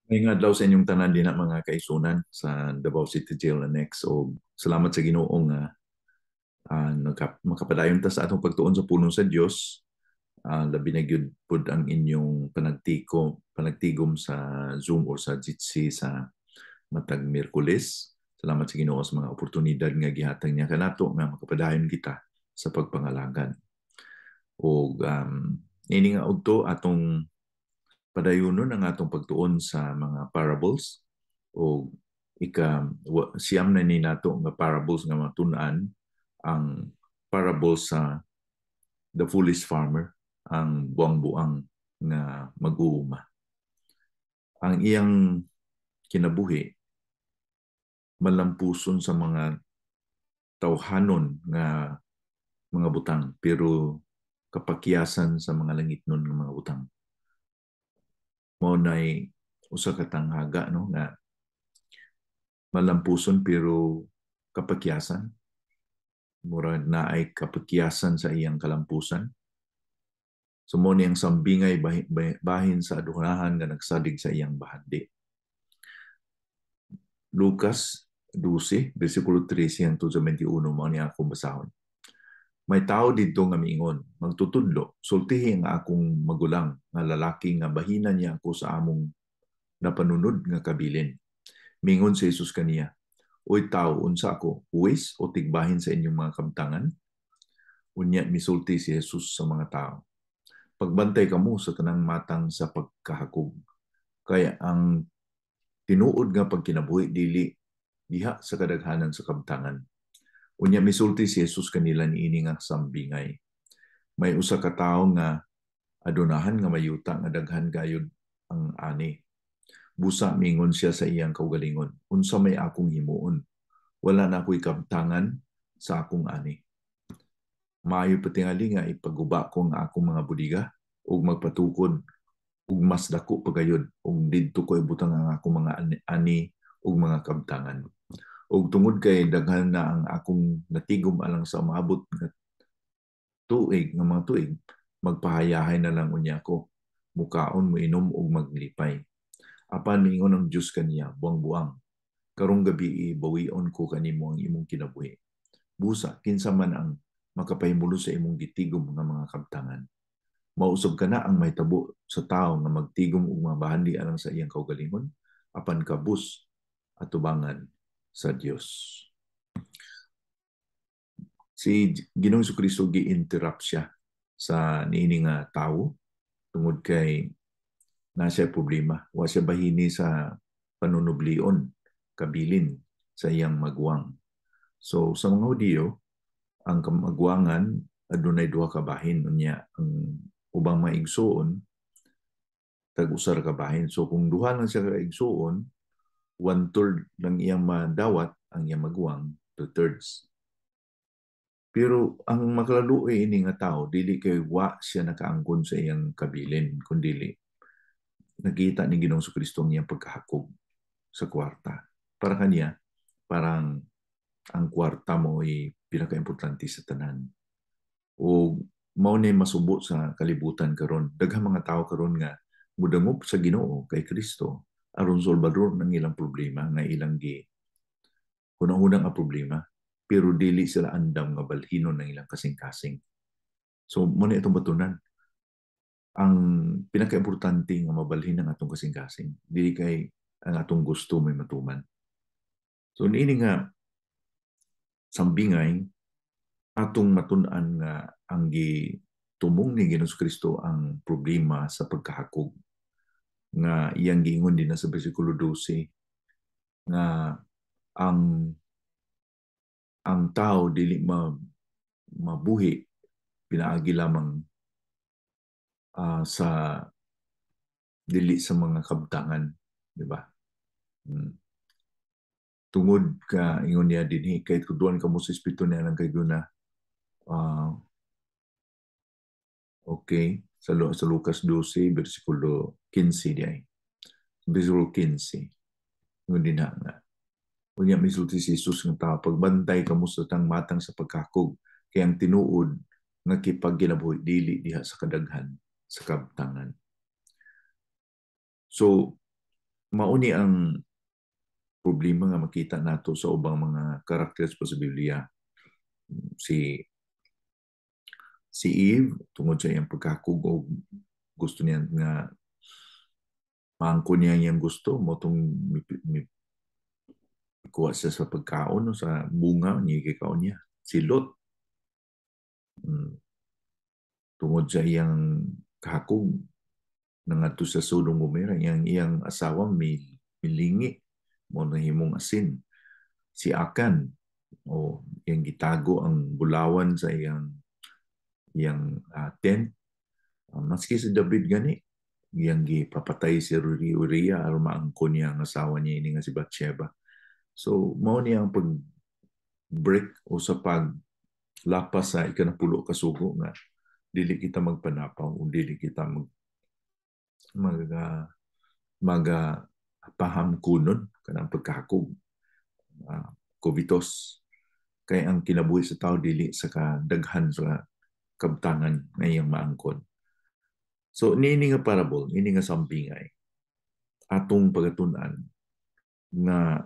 May nga daw sa inyong tanan din mga kaisunan sa Davao City Jail Annex o salamat sa Ginoo nga makapadayon ta sa atong pagtuon sa pulong sa Dios. Labi na gyud pud ang inyong panagtigom sa Zoom or sa Jitsi sa matag Miyerkules. Salamat sa Ginoo sa mga oportunidad nga gihatag niya kanato nga makapadayon kita sa pagpangalagan. O ini nga udto atong padayunon ang atong pagtuon sa mga parables o siyam na ni nato nga parables nga matun-an ang parables sa The Foolish Farmer, ang buang-buang nga mag-uuma. Ang iyang kinabuhi malampuson sa mga tawhanon nga mga butang pero kapakyasan sa mga langit nun ng mga butang. Mo nay usa ka tanghaga no nga malampuson pero kapakyasan, murag na ay kapakyasan sa iyang kalampusan. Sumo niyang sambingay bahin sa adunahan nga nagsadig sa iyang bahandi. Lucas 12, versikulo 13 hangtod sa 21 mo niya akong basahon. May tao dito nga miingon, magtutudlo, sultihi nga akong magulang nga lalaki nga bahina niya ako sa among napanunod nga kabilin. Mingon si Jesus kaniya, Uy tao, unsa ako, uwis o tigbahin sa inyong mga kabtangan? Unya misulti si Jesus sa mga tao. Pagbantay kamo sa tanang matang sa pagkahakog. Kaya ang tinuod nga pagkinabuhi dili diha sa kadaghanan sa kabtangan. Unya misulti si Jesus kanila niini nga sambingay. May usa ka tawo nga adunahan nga mayuta nga daghan gayud ang ani. Busa mingon siya sa iyang kaugalingon, unsa may akong himuon? Wala na ako'y kabtangan sa akong ani. Maayo patingali nga ipaguba ko ang akong mga budiga ug magpatukod ug mas dako pagayod ug didto ko ibutang ang akong mga ani ug mga kabtangan. Ug tungod kay daghan na ang akong natigom alang sa maabot nga mga tuig, magpahayahay na lang unya ko. Mukaon mo inom ug maglipay. Apan mingon ang Diyos kaniya, buang-buang. Karong gabi bawion ko kanimo ang imong kinabuhi. Busa, kinsa man ang makapahimulo sa imong gitigom nga mga kabtangan. Mausog ka na ang mahitabo sa tao nga magtigom ug mabahandi alang sa iyang kaugalingon, apan kabus atubangan sa Dios. Si Ginoong Kristo gi-interrupt siya sa niini nga tawo tungod kay nasa problema. Wa siya bahini sa panunublion, kabilin sa iyang magwang. So sa mga Hudiyo, ang kamagwangan adunay duha ka bahin unya ang ubang maigsuon tag-usar ka bahin. So kung duha lang siya ka igsuon, one-third lang iyang madawat ang iyang magwang, two-thirds. Pero ang makalaluoy ini nga tao, dili kay wa siya nakaangkon sa iyang kabilin, kundi nakita ni Ginoong Kristo ang iyang pagkahakog sa kwarta. Para kanya, parang ang kwarta mo ay pinaka-importante sa tanan. O mao ni masubo sa kalibutan karon. Daghang mga tao karon nga mudangop sa Ginoo kay Kristo aron solbador ng ilang problema nga ilang gi hunang-hunang nga problema pero dili sila andam nga balhinon ng ilang kasing-kasing. So mo na itong batunan ang pinaka-importante nga mabalhin ng atong kasing-kasing dili kay ang atong gusto may matuman. So niini nga sambingay atong matun-an nga ang gitumong ni Ginoong Kristo ang problema sa pagkahakog nga iyang giingon din na sa bersikulo 12 nga ang tao dili mabuhi pinaagi lamang sa dili sa mga kabtangan, di ba? Tungod ka ingon niya dinhi kay tuduan ka mo sa espiritu niya lang kay guna. Okay, sa Lucas 12 bersikulo 15 di ay. Bersikulo 15. Ngun din nga. Unya misulti si Jesus nga tao pagbantay kamo sa tang matang sa pagkakog kay ang tinuod nga kipagginabuhi dili diha sa kadaghan sa kabtangan. So Mauni ang problema nga makita nato sa ubang mga karakter sa Biblia. Si si Eve tungod sa iyang pagkakug o gusto niya nga maangko niya iyang gusto mo tong kuha siya sa pagkaon no, sa bunga niya kikaon niya. Si Lot tungod sa iyang kahakog nangadto sa Sodom Gomora iyang asawa milingi mo na himong asin. Si Akan o iyang gitago ang bulawan sa iyang tent. Maski si David gani iyang gipapatay si Uriah aron maangkon niya ang asawa niya ini nga si Bathsheba. So mao niya ang pag break o sa paglapas sa ikanapulo ka sugo nga dili kita magpanapaw o dili kita mag mag pahamkunon kanang pagkakog kubitos kay ang kinabuhi sa tao dili sa kadaghan sa kabtangan nga iyang maangkon. So nini nga parable, nini nga sambingay atong pagatun-an nga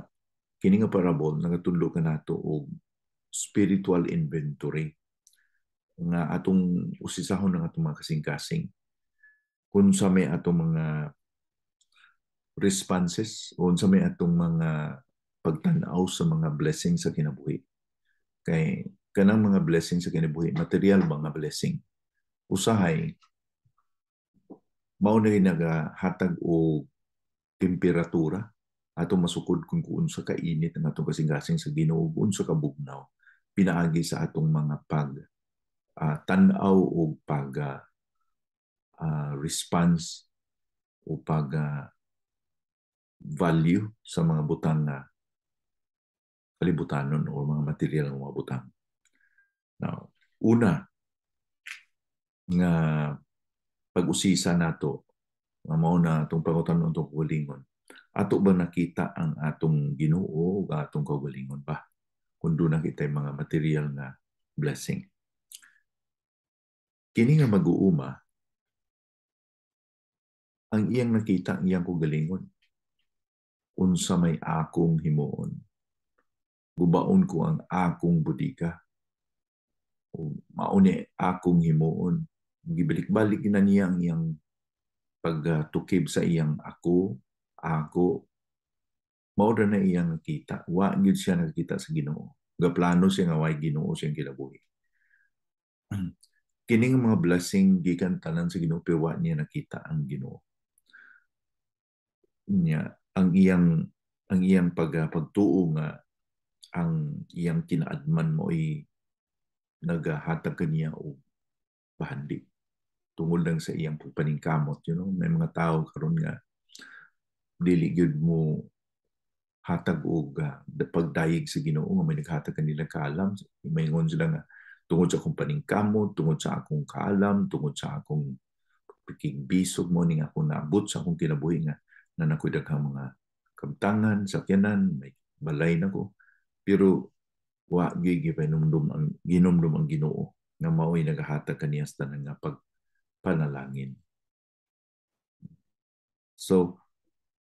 kini nga parable nagatudlo kanato og spiritual inventory nga atong usisahon ng atong mga kasing-kasing kung sa may atong mga responses o sa may atong mga pagtanaw sa mga blessing sa kinabuhi. Kay kanang mga blessing sa kinabuhi, material mga blessing. Usahay, mao na nagahatag o temperatura atong masukod kung unsa ka init ang atong kasing-kasing sa Ginoo, unsa ka bugnaw pinaagi sa atong mga tanaw o response o value sa mga butang na kalibutanon o mga material ng mga butang. Now, una nga pag-usisa nato nga mao na atong pangutanon atong kaugalingon. Ato ba nakita ang atong Ginoo o atong kaugalingon ba? Kung doon nakita yung mga material na blessing. Kini nga mag-uuma, ang iyang nakita, ang iyang kaugalingon. Unsa may akong himuon. Gubaon ko ang akong budika. Mauni akong himuon. Gibalik-balik na niya ang iyang pagtukib sa iyang ako, maura na iyang nakita. Wa gyud siya nakita sa Ginoo. Gaplano siya nga way Ginoo siyang kinabuhi. Kining mga blessing gikan tanan sa Ginoo pero wa niya nakita ang Ginoo. Niya ang iyang pagtuo nga ang iyang kinaadman mo ay nagahatag kaniya o bahandi tungod lang sa iyang pagpaningkamot. May mga tao karon nga dili gyud mo hatag og pagdayeg sa Ginoo nga may naghatag kanila kaalam. Maingon sila nga tungod sa akong paningkamot, tungod sa akong kaalam, tungod sa akong pikigbisog mo ning akong naabot sa akong kinabuhi nga na nakoy daghang mga kabtangan, sakyanan, may balay nako. Pero wa gyud ginomdom ang Ginoo nga mao'y nagahatag kaniya sa tanan nga pagpanalangin. So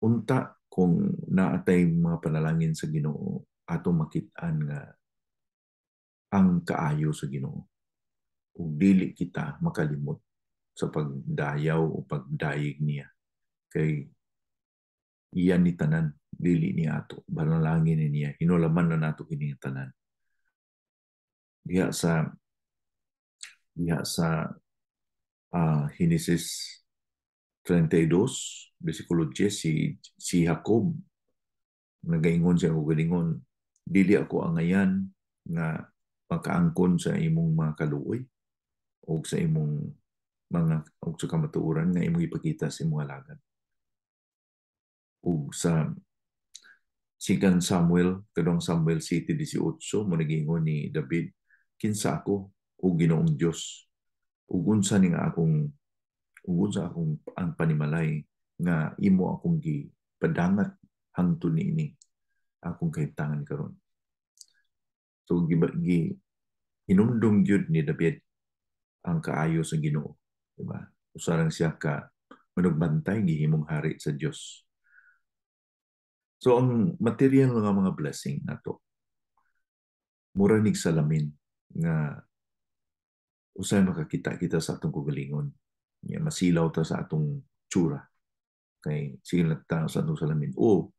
unta kung naatay mga panalangin sa Ginoo atong makit-an nga ang kaayo sa Ginoo ug dili kita makalimot sa pagdayaw o pagdayeg niya kay iyan ni tanan dili ni ato panalangin niya hinulaman na nato kini tanan diha sa Genesis 32 bersikulo 10 si Jacob nagaingon siya og galingon dili ako angayan nga makaangkon sa imong mga kaluoy o sa imong mga og sa kamatuoran nga imong ipakita sa imong alagad. Ug sa sikan Samuel, kadong Samuel 7:18 mo nagingon ni David, kinsa ako o Ginoong Dios. Ug unsa ning akong ang panimalay nga imo akong gipadangat hangtod niini akong kahimtangan karon. So hinumdum gyud ni David ang kaayo sa Ginoo, di ba? Usa lang siya ka manugbantay gihimong hari sa Dios. So ang material nga mga blessing nato mura nig salamin nga usay makakita kita sa atong kugalingon. Ya, masilaw ta sa atong tsura kay sige ta sa atong salamin. O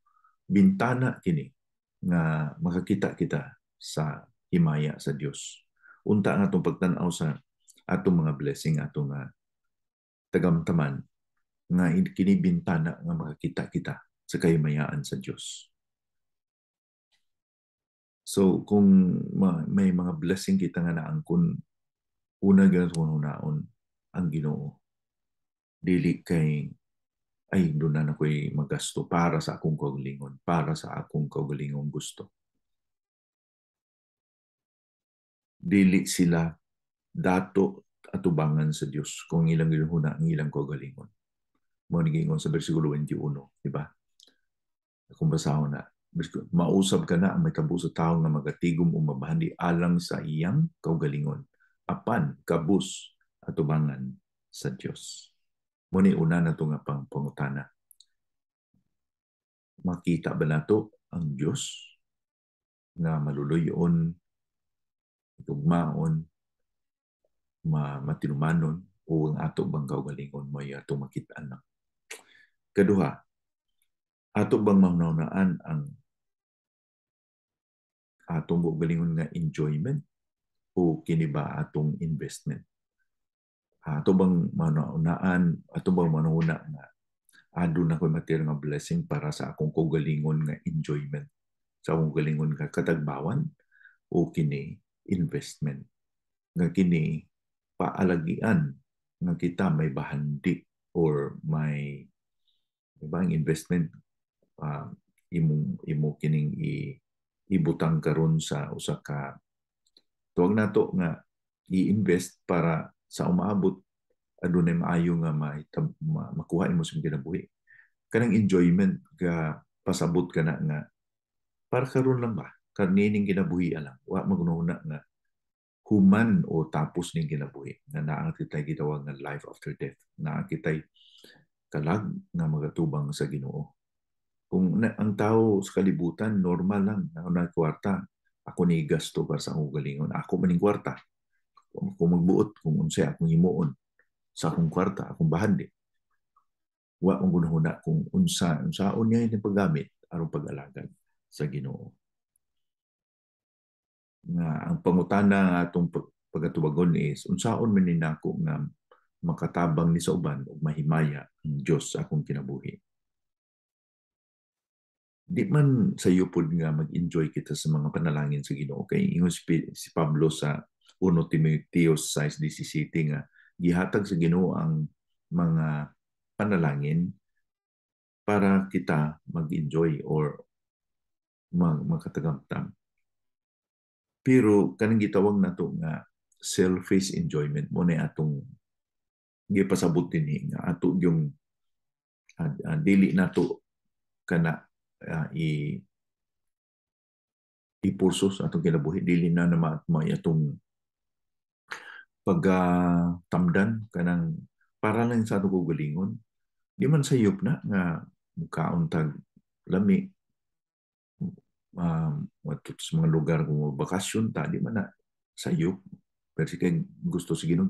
bintana kini nga makakita kita sa himaya sa Dios. Unta nga atong pagtan-aw sa atong mga blessing atong tagamtaman nga kini bintana nga makakita kita sa kahimayaan sa Dios. So kung may mga blessing kita nga naangkon una gyud sa hunaon ang Ginoo, dili kay ay doon na ako'y magasto para sa akong kaugalingon, para sa akong kaugalingong gusto. Dili sila dato atubangan sa Dios kung ilang gilhuna ang ilang kaugalingon. Mo nigingon sa bersikulo 21, di ba? Kung basahon na, mausab ka na ang may tabo sa tao nga magatigom o mabahandi alang sa iyang kaugalingon. Apan kabus atubangan sa Dios. Muni una na ito nga pangutana. Makita ba nato ang Diyos nga maluluyon, tugmaon, matinumanon, o ang ato bang kaugalingon mo ay ato makitaan na. Kaduha, ato bang maunaan ang atong kaugalingon nga enjoyment o kini ba atong investment? Ato bang maunaan, ato bang mauna nga ado na ko material nga blessing para sa akong kaugalingon nga enjoyment, sa akong kaugalingon nga katagbawan, o kini investment nga kini paalagian nga kita may bahandi or may ibang investment, imo kining ibutang karon sa usa ka tuwag nato nga i-invest para sa umaabot adunay maayo nga makuha imo sa kinabuhi. Kanang enjoyment ga pasabot ka na nga para karon lang ba karnining kinabuhi lang wa magunahuna nga human o tapos ning kinabuhi nga naa kitay gitawag nga life after death, naa kitay kalag nga magatubang sa Ginoo. Kung ang tao sa kalibutan normal lang na kwarta, ako ni gasto para sa akong galingon, ako maning kwarta, kung magbuot kung unsay akong himuon sa akong kwarta, akong bahandi, wa ang gunahuna kung unsaon niya yung paggamit aron pag-alagad sa Ginoo. Nga ang pangutana nga atong pagatubagon is unsaon man ni nako nga makatabang ni sa uban ug mahimaya ang Dios sa akong kinabuhi. Di man sa iyo pod nga mag-enjoy kita sa mga panalangin sa Ginoo kay ingon si Pablo sa 1 Timoteo 6:17 nga gihatag sa Ginoo ang mga panalangin para kita mag-enjoy or magkatagamtam. Pero kanang gitawag nato nga selfish enjoyment mo na atong gipasabot dinhi nga ato yung dili nato kana ipurso sa atong kinabuhi, dili na may atong pagtamdan kanang para lang sa atong kaugalingon. Di man sayop na nga mukaon tag lami sa mga lugar kung bakasyon ta, di man na sayop. Pero kay gusto sa Ginoo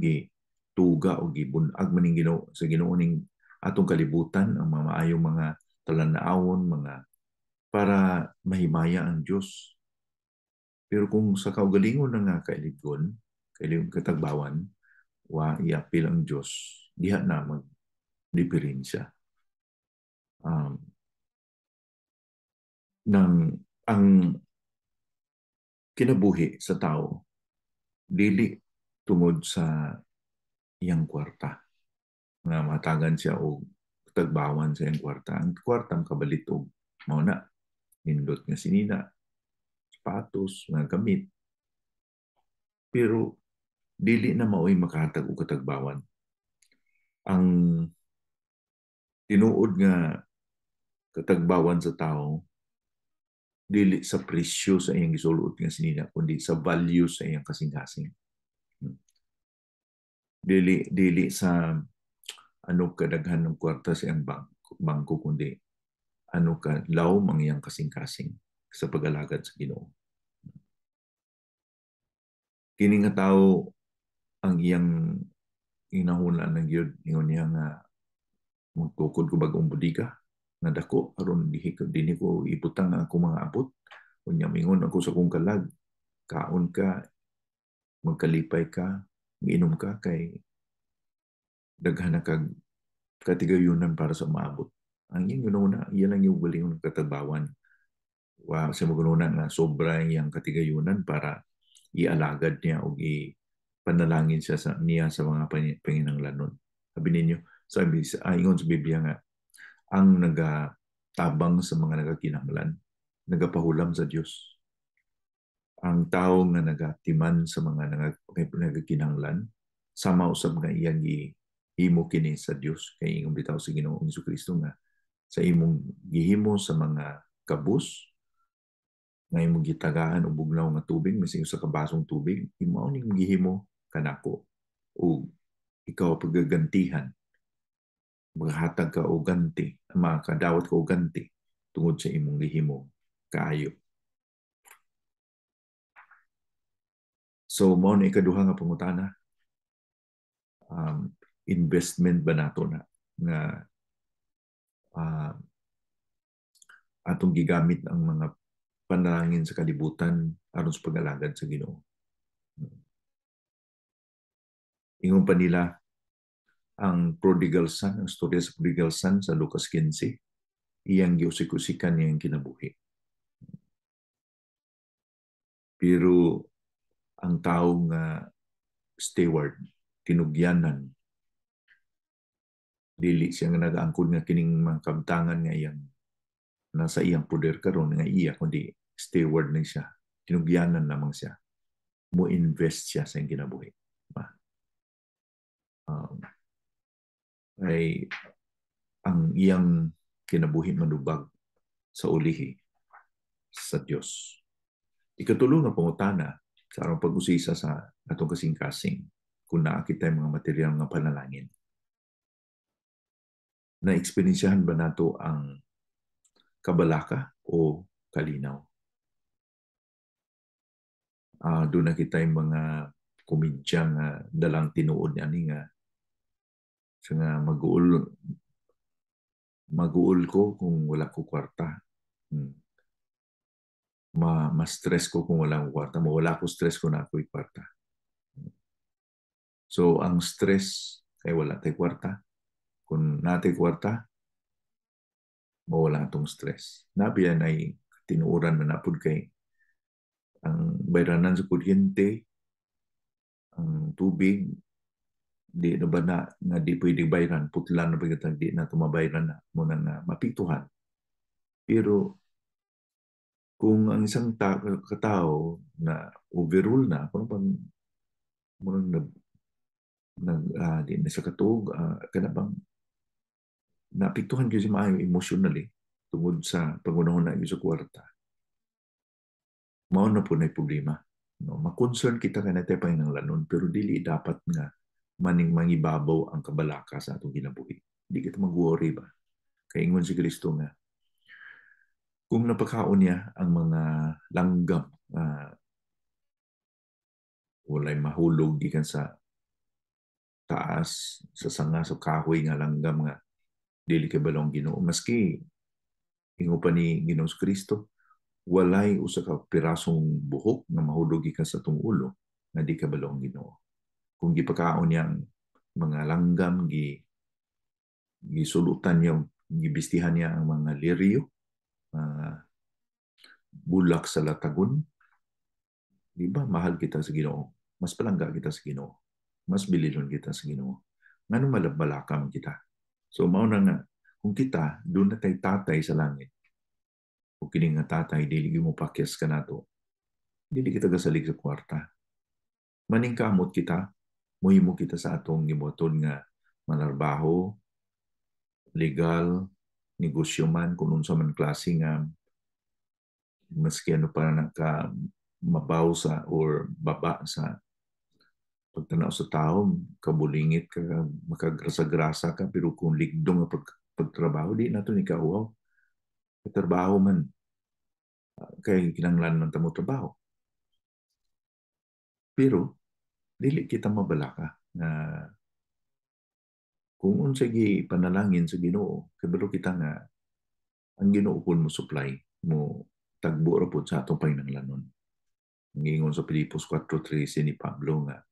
tuga o gibunag maning Ginoo sa Ginoo ning atong kalibutan ang mga maayong mga talanaawon, mga para mahimaya ang Dios. Pero kung sa kaugalingon na nga kailigon, katagbawan, wa iapil ang Dios, diha na magdiferensya. Ang kinabuhi sa tao, dili tungod sa iyang kwarta. Nga matagan siya o tagbawan sa iyang kwarta. Ang kwarta ang kabalitog. Mauna, nindot nga sinina, sapatos, mga gamit. Pero dili na mao'y makahatag o katagbawan. Ang tinuod nga katagbawan sa tao, dili sa presyo sa iyang gisulod nga sinina, kundi sa value sa iyang kasing-kasing. Dili sa ano kadaghan ng kwarta sa iyang bangko, kundi ano ka, lawom ang iyang kasing-kasing sa pag-alagad sa Ginoo. Kini nga tao ang iyang inahuna ng Giyod, ingon niya nga magtukod ko bagong bodega nga dako aron dinhi ko iputang ang akong mga abot. Unya mingon ako sa kong kalag, kaon ka, magkalipay ka, miinom ka kay daghan na kag katigayunan para sa maabot. Ang iyang ginuna, iyan lang yung galing ng katabawan. Sa magununa nga sobra iyang katigayunan para ialagad niya o ipanalangin niya sa mga panginanglanon. Sabi ninyo, ingon sa Biblia nga, ang nagatabang sa mga nagakinahanglan, nagapahulam sa Diyos. Ang tao nga nagatiman sa mga nagakinahanglan, sama usab nga iyang himo kini sa Dios kay ingong bitaw sa Ginoong Kristo nga sa imong gihimo sa mga kabus nga imong gitagaan og bugnaw nga tubig mising sa kabasong tubig imo ning gihimo kanako o ikaw pagagantihan maghatag ka og ganti makadawat ka og ganti tungod sa imong gihimo kaayo. So mao ni ikaduha nga pangutana, investment ba nato na nga atong gigamit ang mga panalangin sa kalibutan aron sa pag-alagad sa Ginoo. Ingon pa nila ang prodigal son, ang storya sa prodigal son sa Lucas 15, iyang giusik-usikan niyang kinabuhi. Pero ang taong steward, tinugyanan, dili siya nga nag-angkod nga kining mga kabtangan nga iyang nasa iyang poder karon nga iya kundi steward na siya, tinugyanan lamang siya, mo invest siya sa iyang kinabuhi. Ay ang iyang kinabuhi manubag sa ulihi sa Dios. Ikatulo nga pangutana sa arong pag-usisa sa atong kasing-kasing kung naakita yung mga material nga panalangin. Na-eksperiensyahan ba nato ang kabalaka o kalinaw? Doon nakita yung mga komedya nga dalang tinuod ani nga sa nga mag-uul ko kung wala ko kwarta. Ma-stress ko kung wala ko kwarta. Mawala ko stress kung na ako'y kwarta. So, ang stress kay wala tayo kwarta. Kung natay kwarta, mawala itong stress. Nabiyan ay tinuuran na napod kay ang bayranan sa kuryente, ang tubig, di na ba na nga di pwede bayran, putlan na ba di na tumabayran na muna nga mapituhan. Pero kung ang isang katao na overrule na, kung pang di na siya katug, kana bang napiktuhan ko siya maayo emotionally tungod sa pangunahon na sa kwarta. Mao na po na problema. No, ma-concern kita ka natin pa ng lanon, pero dili dapat nga maning mangibabaw ang kabalaka sa atong kinabuhi. Hindi kita mag-worry ba? Kaya ingon si Kristo nga, kung napakaon niya ang mga langgam, walay mahulog gikan sa taas, sa sanga, sa kahoy nga langgam nga, dili ka balong Ginoo. Maski, ingo pa ni Ginoong Kristo, walay usa ka pirasong buhok na mahulog gikan sa tong ulo na di ka balong Ginoo. Kung gipakaon niya ang mga langgam, gisulutan niya, gibistihan niya ang mga liryo, bulak sa latagon, di ba mahal kita sa Ginoo? Mas palangga kita sa Ginoo. Mas bililon kita sa Ginoo. Ngano malabalakam kita? So mao na nga, kung kita, doon na tayo tatay sa langit. Kung kining nga tatay, dili mo pakyas ka nato. Dili kita gasalig sa kwarta. Maning kamot kita, muhimo kita sa atong giboton nga manarbaho, legal, negosyo man, kung unsa man klase nga maski ano para naka mabaw sa or baba sa pagtanaw sa tao, kabulingit ka, makagrasa-grasa ka, pero kung ligdong ang pagtrabaho, di na ito ni kauaw. trabaho man, kay kinanglan man tamo trabaho. Pero dili kita mabalaka nga kung unsay gi panalangin sa Ginoo, kabalo kita nga ang Ginoo pud mo supply mo tagbo ra pud sa atong panginahanglanon. Ngingon sa Filipos 4:13 ni Pablo nga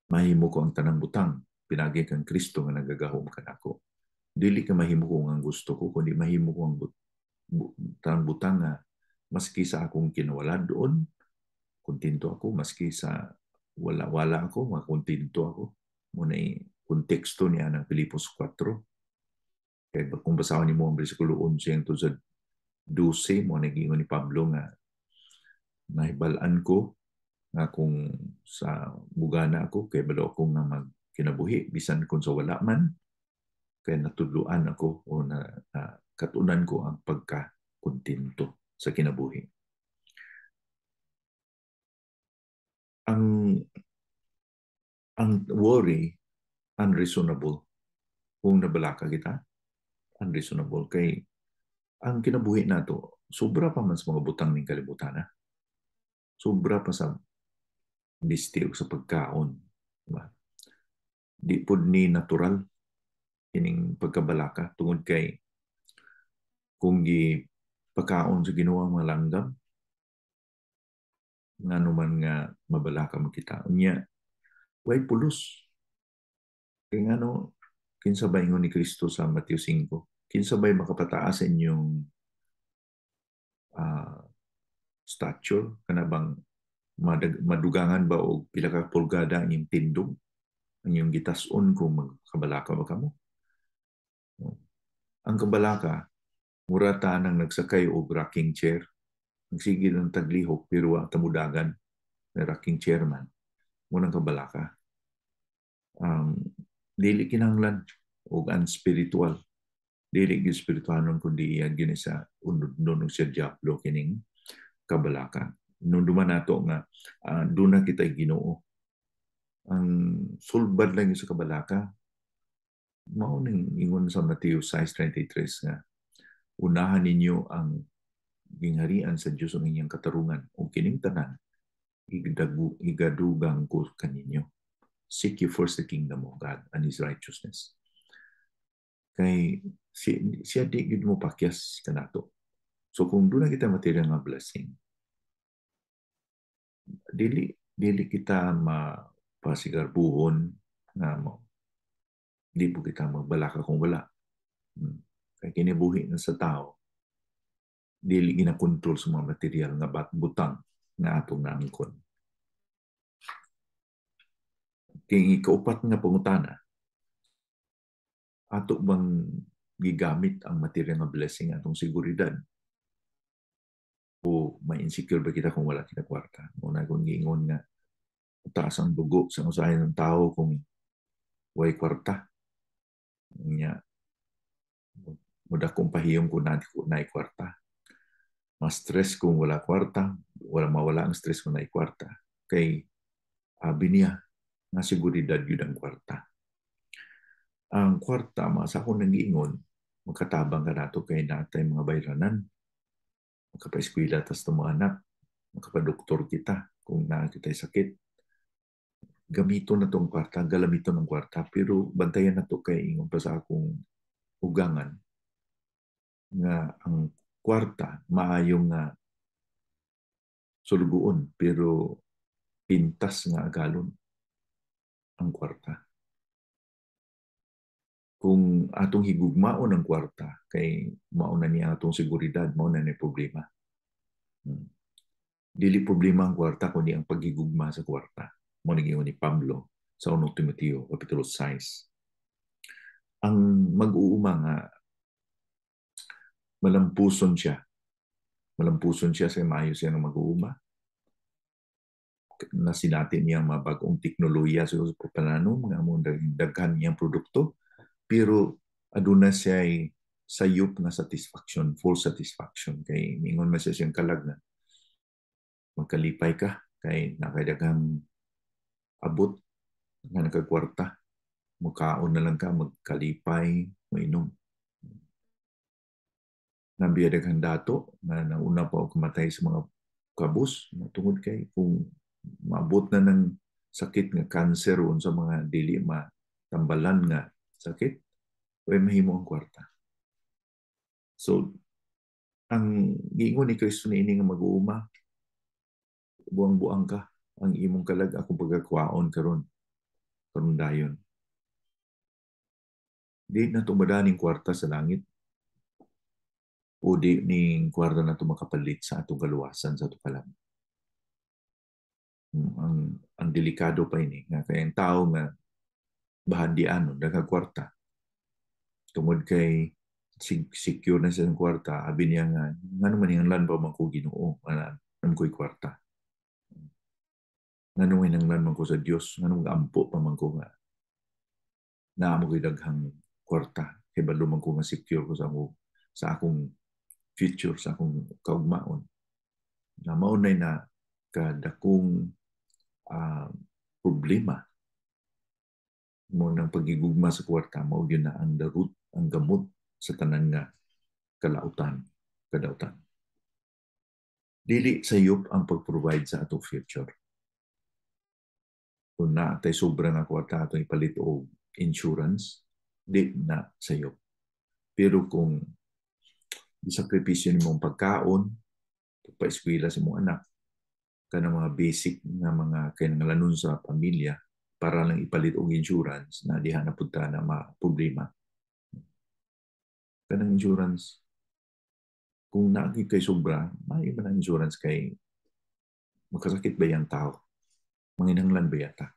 mahimo ko ang tanang butang pinagi kang Kristo nga nagagahom kanako. Dili ka mahimo ko ang gusto ko kundi mahimo ko ang tanang butang nga maski sa akong kinawala doon, kontento ako, maski sa wala ako, makontento ako. Muna konteksto niya ng Filipos 4. Kaya kung basahon niyo mo ang versikulo 11 hangtod sa 12, mo naging ni Pablo nga nahibalaan ko nga kung sa bugana ako, kay balo ako nga magkinabuhi, bisan kung sa wala man, kaya natudluan ako o katunan ko ang pagkakontento sa kinabuhi. Ang worry, unreasonable. Kung nabalaka kita, unreasonable. Kay ang kinabuhi nato, sobra pa man sa mga butang ng kalibutan. Sobra pa sa bisti o sa pagkaon. Diba? Di po ni natural kining pagkabalaka tungod kay kung gi pagkaon sa ginawa mga langgam, nga naman nga mabalaka mo kita. Unya, way pulos. Kaya nga no, kinsabay ngo ni Kristo sa Mateo 5, kinsabay makapataas sa inyong stature, kanabang madugangan ba o pila ka pulgada ang inyong tindog, ang inyong gitason kung magkabalaka ba kamo. Ang kabalaka, murata nang nagsakay o rocking chair, nagsigil ng taglihok, pero tamudagan na rocking chair man, munang kabalaka. Dili kinanglan o unspiritual. Dili yung spirituanon kundi yan gini sa unod siya Diablo kining kabalaka. Nung duman nato nga doon na kita Ginoo. Ang sulbad lang yung sa kabalaka, mao ning ingon sa Mateo 6:33 nga unahan ninyo ang gingharian sa Dios ang inyong katarungan o kining tanan igadugang ko kaninyo. Seek you first the kingdom of God and His righteousness. Kay siya di gid mo pakyas kanato. So kung doon na kita material nga blessing, dili kita mapasigarbuhon nga mo. Di po kita magbalaka kung wala. Kaya kinibuhi na sa tao, dili ginakontrol sa mga material nga butang nga atong naangkon. Kaya kaupat nga pangutana, ato bang gigamit ang material nga blessing atong seguridad? O ma-insecure ba kita kung wala kita kwarta? Una kung giingon nga, taas ang dugo sa usahin ng tao kung way kwarta. Nga, muda kong pahiyong kung na kwarta. Mas stress kung wala kwarta, mawala ang stress kung na kwarta. Kay abi niya, nga seguridad yun ang kwarta. Ang kwarta, sa akong nag-iingon, magkatabang ka nato kay natay mga bayranan, magkapa-eskwela tas mga anak, magkapa-doktor kita kung nakitay sakit. Gamito na tong kwarta, galamito ng kwarta, pero bantayan na to kay ingon pa sa akong ugangan nga ang kwarta maayong nga sulugoon, pero pintas nga agalon ang kwarta. Kung atong higugmaon ang kwarta, kay mauna niya atong seguridad, mauna niya problema. Dili problema ang kwarta, kundi ang paghigugma sa kwarta. Mo naging ni Pablo sa 1 Timoteo, Kapitulo 6. Ang mag-uuma nga, malampuson siya sa maayo siya ng mag-uuma. Na sinatin niya mga bagong teknolohiya sa pananom, nga mo daghan niyang produkto, pero aduna siya ay sayop nga satisfaction, full satisfaction. Kay mingon man siya siyang kalag na magkalipay ka, kay nakadaghang abot nga nakagkwarta, mukaon na lang ka, magkalipay, mainom. Nga biyadaghang dato na nauna pa og kamatay sa mga kabus tungod kay kung maabot na ng sakit nga cancer o sa mga dili matambalan nga sakit, way mahimo ang kwarta. So, ang giingon ni Kristo ni ini nga mag-uuma, buang-buang ka ang imong kalag akong pagkakwaon karon dayon. Di na tumadaning kwarta sa langit o di ning kwarta na makapalit sa atong kaluwasan sa atong kalam. Ang delikado pa ini nga kay ang tao nga bahandian daghang kwarta tungod kay secure na sa kwarta, abi niya nga ngano man yung lan pa man ko Ginoo, nan ko'y kwarta. Ngano hinanglan man ko sa Dios, ngano ampo pa man ko nga naa mo ko'y daghang kwarta kay balo man ko nga secure ko sa akong future, sa akong kaugmaon. Na maunay na kadakong problema mo ng pagigugma sa kwarta, mao yun na ang darut, ang gamot sa tanan nga kadautan. Dili sayop ang pag-provide sa atong future. Kung naatay sobra nga kwarta atong ipalit o insurance, di na sayop. Pero kung isakripisyo ni mong pagkaon, pagpa-eskwela sa mong anak, kanang mga basic nga mga kinahanglanon sa pamilya para lang ipalit og insurance na diha na punta na problema. Kanang insurance, kung naagi kay sobra, may iba ng insurance kay magkasakit ba yung tao? Manginanglan ba yata?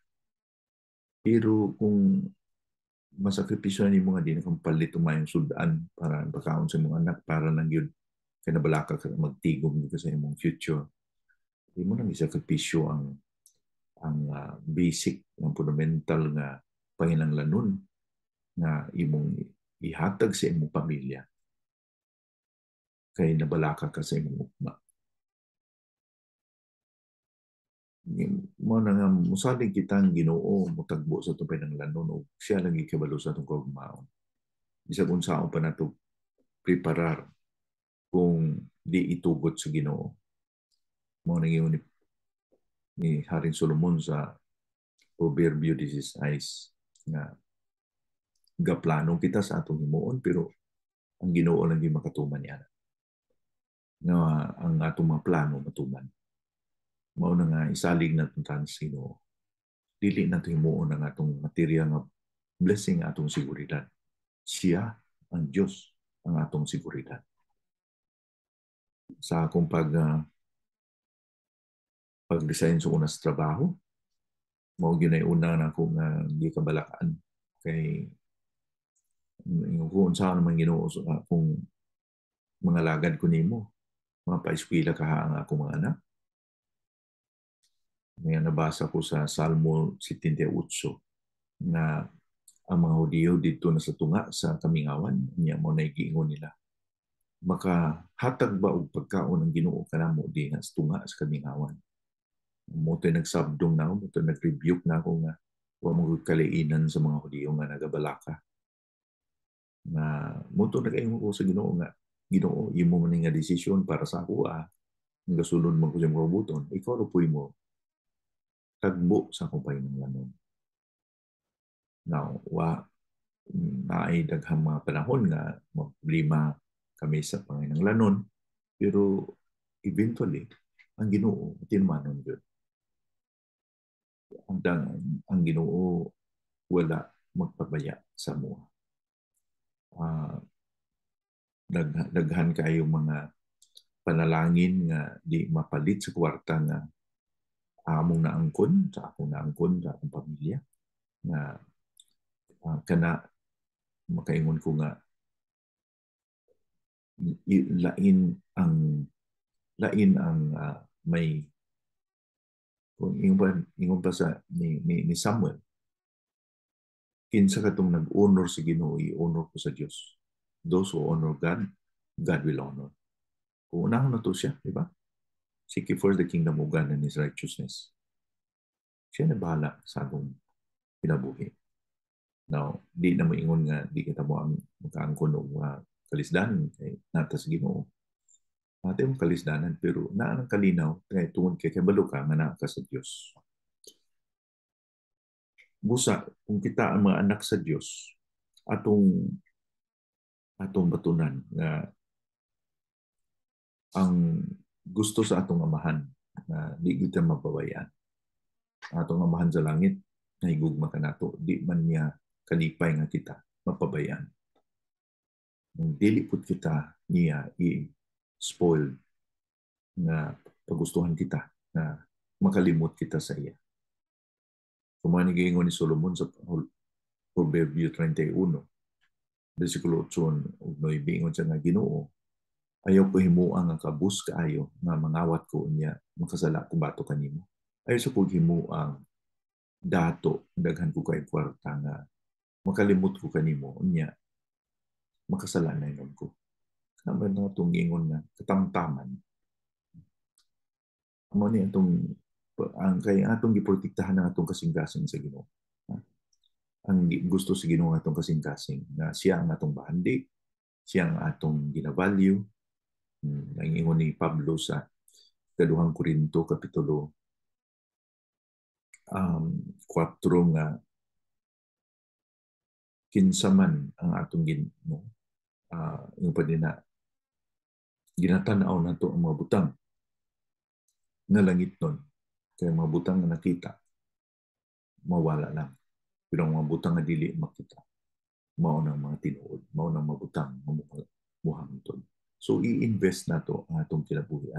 Pero kung masakripisyo ni mga din kung palit umayong sudan para pagkaon sa mga anak para nang yun kinabalaka ka magtigom ka sa imong future, di mo nang isakripisyo ang basic, ang fundamental nga panginanglanon na imong ihatag sa imong pamilya kay nabalaka ka sa imong ugma. Mo na nga musalig kitang Ginoo mutagbo sa itong pananglanon o siya lang ikabalo sa itong kaugmaon. Bisag unsaon pa nato preparar kung di itugot sa Ginoo. Mo nang yun ni Haring Solomon sa Proverbio 16 nga gaplanong kita sa atong himuon pero ang Ginoo lang yung makatuman niya nga ang atong mga plano matuman. Mao na nga isalig na tuntan sa Ginoo. Dili na himuon ang atong material nga blessing atong seguridad. Siya ang Diyos ang atong seguridad. Sa akong pag-design sa unas trabaho, mao gyud ay una na akong di kabalakaan kay kung saan naman Ginoo kung mga lagad ko nimo, mga paeskwela ka ang akong mga anak. May nabasa ko sa Salmo 78 na ang mga Hudiyo dito na sa tunga sa kamingawan, niya mo na igiingon nila. Maka hatag ba og pagkaon ang Ginoo kanamo di sa tunga sa kamingawan. Mo tayo nagsabdong na ako, mo tayo nag-rebuke na ako nga huwag mo kaliinan sa mga Hudiyo nga nagabalaka. Na mo tayo nag-ingon ko sa Ginoo nga, Ginoo, imo man nga desisyon para sa ako ang gasulod mo ko sa mga buton, ikaw ro puy mo tagbo sa akong paninglanon. Now, naay daghang mga panahon nga problema kami sa panginanglanon, pero eventually, ang Ginoo, tinumanon yun. Ang Ginoo, wala magpabaya sa mo. Daghan kayo mga panalangin nga di mapalit sa kwarta nga among naangkon, sa akong naangkon, sa akong pamilya, nga kana makaingon ko nga lain ang may kung ingon pa sa ni Samuel, kinsa katong nag-honor sa Ginoo, i-honor ko sa Dios. Those who honor God, God will honor. Kung unahon na to siya, di ba? Seek ye first the kingdom of God and His righteousness. Siya na bahala sa atong kinabuhi. Now, di na maingon nga di kita mo ang makaangkon o kalisdan kay nata sa Ginoo. Ate mo kalisdanan pero naa nang kalinaw kay tungod kay kabalo ka nga naa ka sa Dios. Busa kung kita ang mga anak sa Dios, atong batunan nga ang gusto sa atong amahan na di kita mababayan. Atong amahan sa langit na higugma ka nato, di man niya kalipay nga kita mapabayan. Kung dili pud kita niya i-spoil nga pagustuhan kita na makalimot kita sa iya. Kumani giingon ni Solomon sa Proverbio 31, versikulo 8 ug 9, ingon siya nga Ginoo, ayaw ko himuang nga kabus kaayo nga mangawat ko niya makasala ko bato kanimo. Ayaw sa kog himuang dato daghan ko kay kwarta nga makalimot ko kanimo niya makasala na inon ko. Naman na itong ingon nga katamtaman. Amo ni atong ang kay atong giprotektahan ang atong kasing-kasing sa Ginoo. Ang gusto sa Ginoo atong kasing-kasing na siya ang atong bahandi, siya ang atong ginavalue. Ang ingon ni Pablo sa Kaduhang Korinto kapitulo 4 nga kinsa man ang atong yung pa din na ginatanaw nato ang mga butang nga langit nun. Kaya mga butang nga nakita, mawala lang. Pero ang mga butang nga dili makita, mao nang mga tinuod, mao nang mga butang muhangtod. So i-invest nato ang atong kinabuhi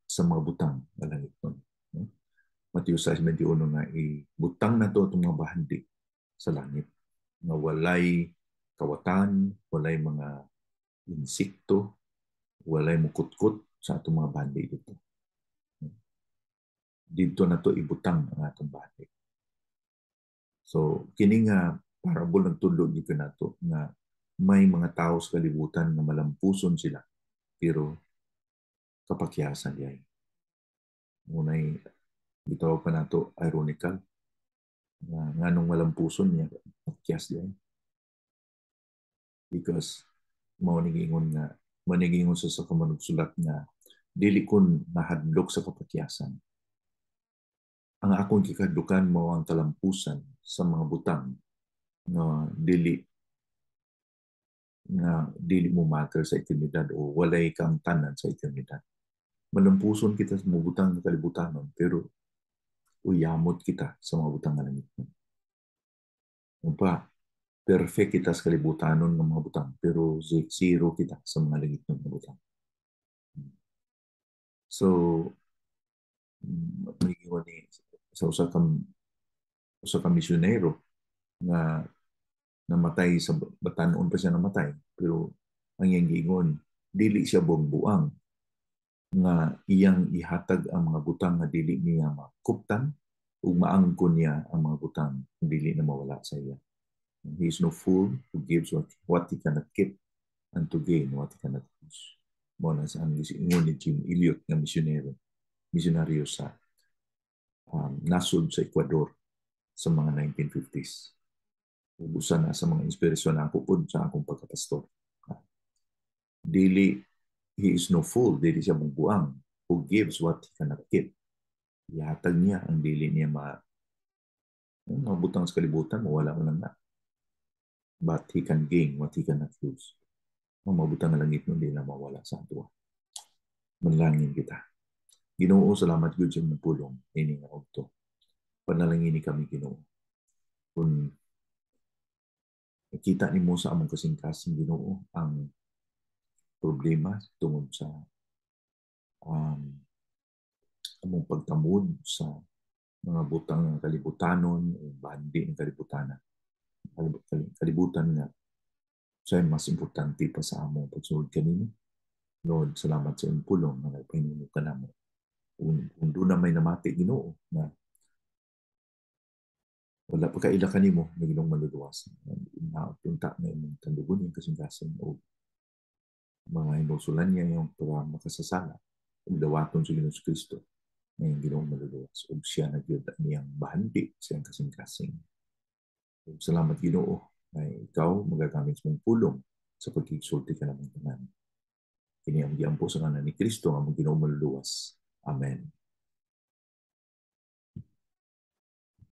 sa mga butang nga langit nun. Mateo 6:21 nga ibutang nato itong mga bahandi sa langit nga walay kawatan, walay mga insekto, walay mukutkot sa atong mga bahandi dito. Dito na to ibutang ang atong bahandi. So, kini nga parable nagtudlo dito nato na may mga tao sa kalibutan na malampuson sila pero kapakyasan diay. Munay gitawag pa nato ironical nga nganong malampuson niya pakyas diay. Because manigingon sa kamanugsulat nga dili kon nahadlok sa kapakyasan. Ang akong kikadlukan mo ang kalampusan sa mga butang na dili mo matter sa eternidad o walay kang tanan sa eternidad. Malampuson kita sa mga butang na kalibutanon pero uyamot kita sa mga butang na langit. Perfect kita sa kalibutanon ng mga butang pero zero kita sa mga langit ng butang. So, magigiwan ni sa usa ka misyonero na namatay sa batanon pa siya namatay pero ang iyang giingon dili siya buang nga iyang ihatag ang mga butang nga dili niya makuptan ug maangkon niya ang mga butang nga dili na mawala sa iya. He is no fool who gives what he cannot keep and to gain what he cannot lose. Muna sa ang giingon ni Jim Elliot nga misyonaryo sa nasod sa Ecuador sa mga 1950s. Ubusan na sa mga inspirasyon na ako po sa akong pagkapastor. Dili, he is no fool, dili siya buang who gives what he cannot keep. Ihatag niya ang dili niya mabutang sa kalibutan, wala mo lang na. But he can gain what he cannot lose. Ang mabutang na langit mo, hindi na mawala sa ato. Manlangin kita. Ginoo, salamat yun sa mong pulong. Ini nga ogto. Panalangin ni kami, Ginoo. Kung nakita ni mo sa among kasing-kasing, Ginoo, ang problema tungod sa among pagtamod sa mga butang ng kalibutanon o bandi ng kalibutanan. Kalibutan nga siya mas importante pa sa among pagsunod kanino. Lord, salamat sa iyong pulong na nagpahinimo ka namo. Kung doon na may namati, Ginoo, na wala pa kaila kanimo na ginong maluluwas. Napunta na yung tandugon yung kasing-kasing o mga hinusulan niya yung para makasasala o dawaton sa Ginoong Kristo na yung ginong maluluwas. O siya nagyuda niyang bahandi siyang kasing-kasing. Salamat, Ginoo, na ikaw magagamit mong pulong sa pagkisulti ka namang tanan. Kini ang giampo sa ngalan ni Kristo nga mong Ginoo luwas. Amen.